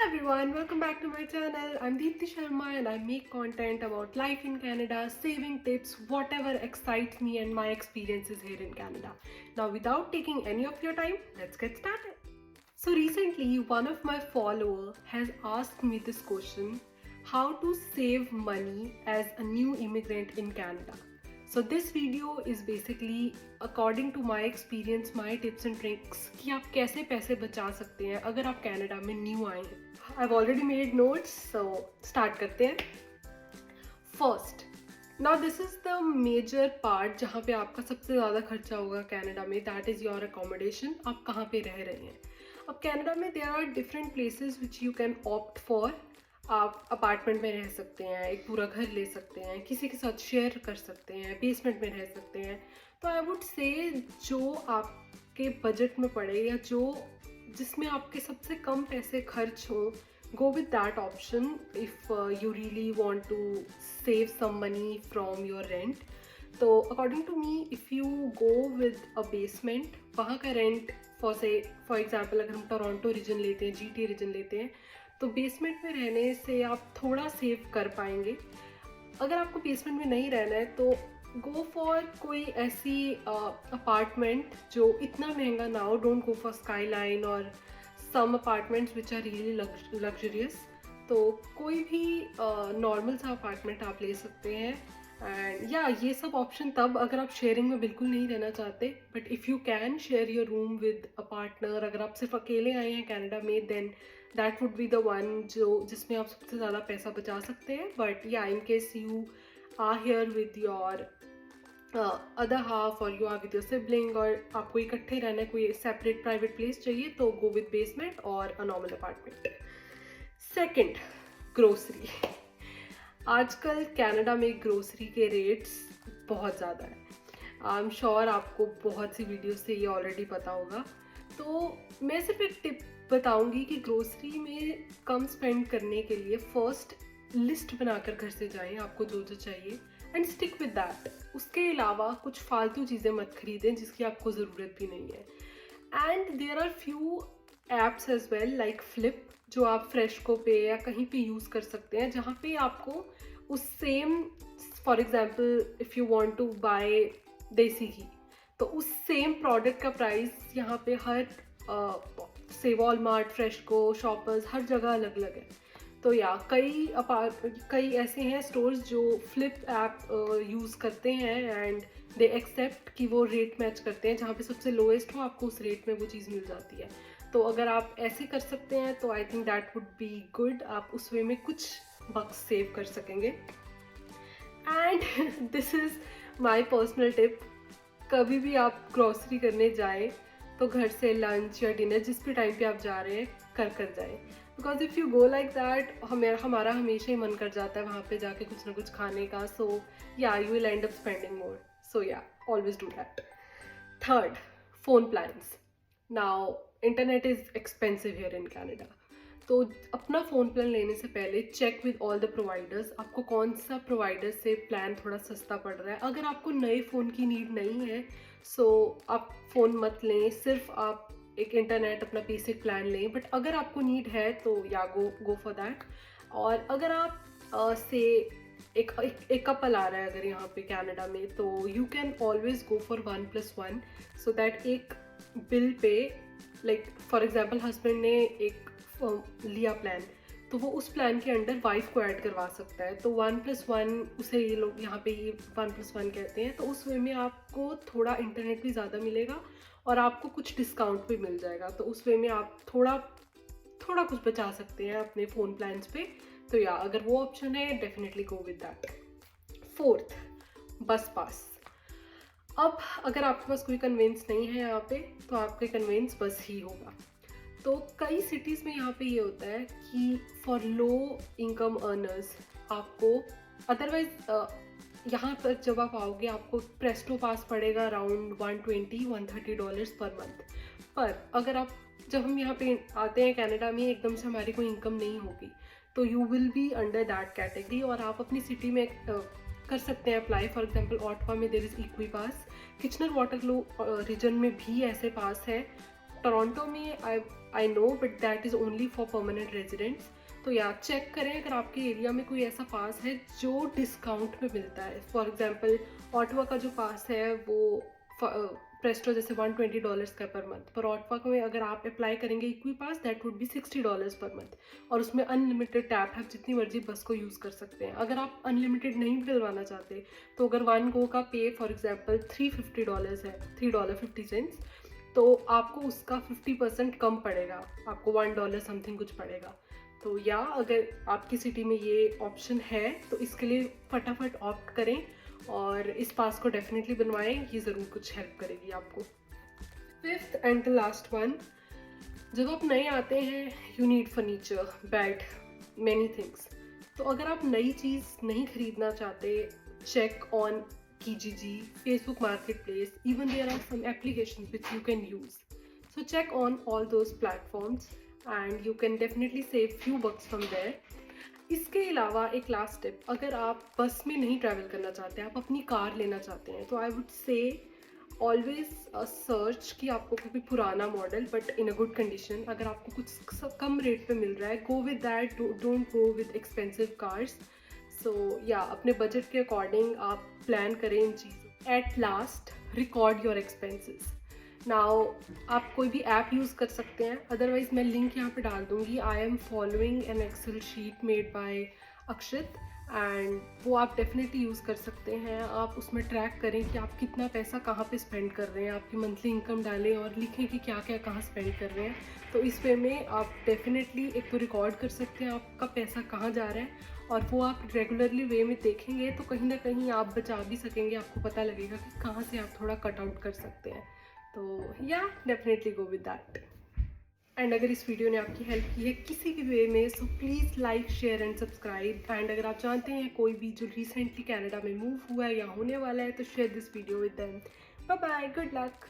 everyone, welcome back to my channel. I'm Deepti Sharma and I make content about life in Canada, saving tips, whatever excites me and my experiences here in Canada. Now, without taking any of your time, let's get started. So recently, one of my followers has asked me this question: how to save money as a new immigrant in Canada. So this video is basically according to my experience, my tips and tricks कि आप कैसे पैसे बचा सकते हैं अगर आप Canada में न्यू आए हैं. I've already made notes, so start करते हैं. First, now this is the major part जहाँ पे आपका सबसे ज़्यादा खर्चा होगा कनाडा में. That is your accommodation. आप कहाँ पे रह रहे हैं. अब कनाडा में there are different places which you can opt for. आप अपार्टमेंट में रह सकते हैं, एक पूरा घर ले सकते हैं, किसी के साथ शेयर कर सकते हैं, बेसमेंट में रह सकते हैं. तो आई वुड से जो आपके बजट में पड़े या जो जिसमें आपके सबसे कम पैसे खर्च हो, go with that option if you really want to save some money from your rent. तो according to me, if you go with a basement, वहाँ का रेंट फॉर एग्जाम्पल अगर हम टोरंटो रीजन लेते हैं, GTA रीजन लेते हैं, तो बेसमेंट में रहने से आप थोड़ा सेव कर पाएंगे. अगर आपको बेसमेंट में नहीं रहना है तो गो फॉर कोई ऐसी अपार्टमेंट जो इतना महंगा ना हो. डोंट गो फॉर स्काईलाइन और some apartments which are really luxurious. तो कोई भी नॉर्मल सा अपार्टमेंट आप ले सकते हैं. एंड या ये सब ऑप्शन तब अगर आप शेयरिंग में बिल्कुल नहीं रहना चाहते, but if you can share your room with a partner, अगर आप सिर्फ अकेले आए हैं कनाडा में, then that would be the one जिसमें आप सबसे ज़्यादा पैसा बचा सकते हैं. But yeah in case you are here with your other half और you are with your sibling और आपको इकट्ठे रहना है, कोई सेपरेट प्राइवेट प्लेस चाहिए, तो गो विद बेसमेंट और a normal apartment. Second, grocery. आजकल कनाडा में ग्रोसरी के रेट्स बहुत ज़्यादा है. आई एम श्योर आपको बहुत सी वीडियो से ये ऑलरेडी पता होगा. तो मैं सिर्फ एक टिप बताऊंगी कि ग्रोसरी में कम स्पेंड करने के लिए फर्स्ट लिस्ट बनाकर घर से जाएं आपको जो जो चाहिए, एंड स्टिक विद दैट. उसके अलावा कुछ फालतू चीज़ें मत खरीदें जिसकी आपको ज़रूरत भी नहीं है. And there are few apps as well like Flipp, जो आप फ्रेशको पे या कहीं पे यूज़ कर सकते हैं, जहाँ पे आपको उस same, for example if you want to buy desi ghee, तो उस सेम प्रोडक्ट का प्राइस यहाँ पे हर से वॉलमार्ट, फ्रेशको, शॉपर्स, हर जगह अलग अलग है. तो या कई ऐसे हैं स्टोर्स जो फ्लिप ऐप यूज़ करते हैं एंड दे एक्सेप्ट कि वो रेट मैच करते हैं, जहाँ पे सबसे लोएस्ट हो आपको उस रेट में वो चीज़ मिल जाती है. तो अगर आप ऐसे कर सकते हैं तो I think that would be good. आप उस वे में कुछ बक्स सेव कर सकेंगे. And this is my personal tip. कभी भी आप ग्रॉसरी करने जाएं तो घर से लंच या डिनर जिस भी टाइम पे आप जा रहे हैं कर जाएं. Because if you go like that, हमारा हमेशा ही मन कर जाता है वहाँ पे जाके कुछ ना कुछ खाने का. So yeah you will end up spending more. So yeah always do that. Third, phone plans. Now internet is expensive here in Canada. तो अपना फ़ोन प्लान लेने से पहले check with all the providers, आपको कौन सा प्रोवाइडर से plan थोड़ा सस्ता पड़ रहा है. अगर आपको नए फ़ोन की नीड नहीं है सो आप फ़ोन मत लें, सिर्फ आप एक इंटरनेट अपना बेसिक प्लान लें. बट अगर आपको नीड है तो या गो फॉर दैट. और अगर आप से एक कपल आ रहा है अगर यहाँ पे कनाडा में, तो you can always go for 1+1, so that एक बिल पे, लाइक फॉर एग्जांपल हस्बैंड ने एक लिया प्लान, तो वो उस प्लान के अंडर वाइफ को ऐड करवा सकता है. तो 1+1 उसे ये लोग यहाँ पे ये 1+1 कहते हैं. तो उस वे में आपको थोड़ा इंटरनेट भी ज़्यादा मिलेगा और आपको कुछ डिस्काउंट भी मिल जाएगा. तो उस वे में आप थोड़ा कुछ बचा सकते हैं अपने फ़ोन प्लान्स पे. तो या अगर वो ऑप्शन है, definitely go with that. Fourth, बस पास. अब अगर आपके पास कोई कन्वेंस नहीं है यहाँ पे, तो आपके कन्वेंस बस ही होगा. तो कई सिटीज़ में यहाँ पे ये होता है कि फॉर लो इनकम अर्नर्स आपको अदरवाइज यहाँ पर जब आप आओगे आपको प्रेस्टो पास पड़ेगा अराउंड $120-130 पर मंथ. पर अगर आप जब हम यहाँ पे आते हैं कनाडा में, एकदम से हमारी कोई इनकम नहीं होगी, तो you will be under that category और आप अपनी सिटी में कर सकते हैं अप्लाई. फॉर एग्जांपल ऑटवा में there is EquiPass, Kitchener Waterloo region में भी ऐसे पास है. टोरंटो में I know, but that is only for permanent residents. तो या चेक करें अगर आपके एरिया में कोई ऐसा पास है जो डिस्काउंट में मिलता है। फॉर एग्जांपल ऑटवा का जो पास है वो प्रेस्टो जैसे $120 का पर मंथ, पर ऑटवा में अगर आप अप्लाई करेंगे equi pass that would B $60 per month, और उसमें अनलिमिटेड टैप है, आप जितनी मर्जी बस को यूज़ कर सकते हैं। अगर आप अनलिमिटेड नहीं डलवाना चाहते तो अगर वन गो का पे फॉर एग्जांपल $350 है, $3.50, तो आपको उसका 50% कम पड़ेगा, आपको $1 समथिंग कुछ पड़ेगा। तो या अगर आपकी सिटी में ये ऑप्शन है तो इसके लिए फटाफट ऑप्ट करें और इस पास को डेफिनेटली बनवाएं, ये ज़रूर कुछ हेल्प करेगी आपको। Fifth and the last one, जब आप नए आते हैं you need furniture, bed, many things. तो अगर आप नई चीज़ नहीं खरीदना चाहते, check on Kijiji, Facebook Marketplace, even there are some applications which you can use. So check on all those platforms and you can definitely save few bucks from there. इसके अलावा एक लास्ट टिप, अगर आप बस में नहीं travel करना चाहते, आप अपनी कार लेना चाहते हैं, तो I would say always search कि आपको कोई पुराना model but in a good condition, अगर आपको कुछ कम रेट पे मिल रहा है, go with that, don't go with expensive cars. So yeah अपने बजट के अकॉर्डिंग आप प्लान करें इन चीज़ों। At last, record your expenses. Now आप कोई भी ऐप यूज़ कर सकते हैं, अदरवाइज मैं लिंक यहाँ पे डाल दूँगी। I am following an Excel sheet made by Akshit, and वो आप डेफिनेटली यूज़ कर सकते हैं। आप उसमें ट्रैक करें कि आप कितना पैसा कहाँ पे स्पेंड कर रहे हैं, आपकी मंथली इनकम डालें और लिखें कि क्या क्या कहाँ स्पेंड कर रहे हैं। तो इस वे में आप डेफिनेटली एक तो रिकॉर्ड कर सकते हैं आपका पैसा कहाँ जा रहा है, और वो आप रेगुलरली वे में देखेंगे तो कहीं ना कहीं आप बचा भी सकेंगे, आपको पता लगेगा कि कहाँ से आप थोड़ा कट आउट कर सकते हैं। तो या definitely go with that. And अगर इस वीडियो ने आपकी हेल्प की है किसी भी वे में, so please like, share and subscribe. And अगर आप जानते हैं कोई भी जो रिसेंटली कनाडा में मूव हुआ है या होने वाला है, तो share this video with them. Bye bye, good luck.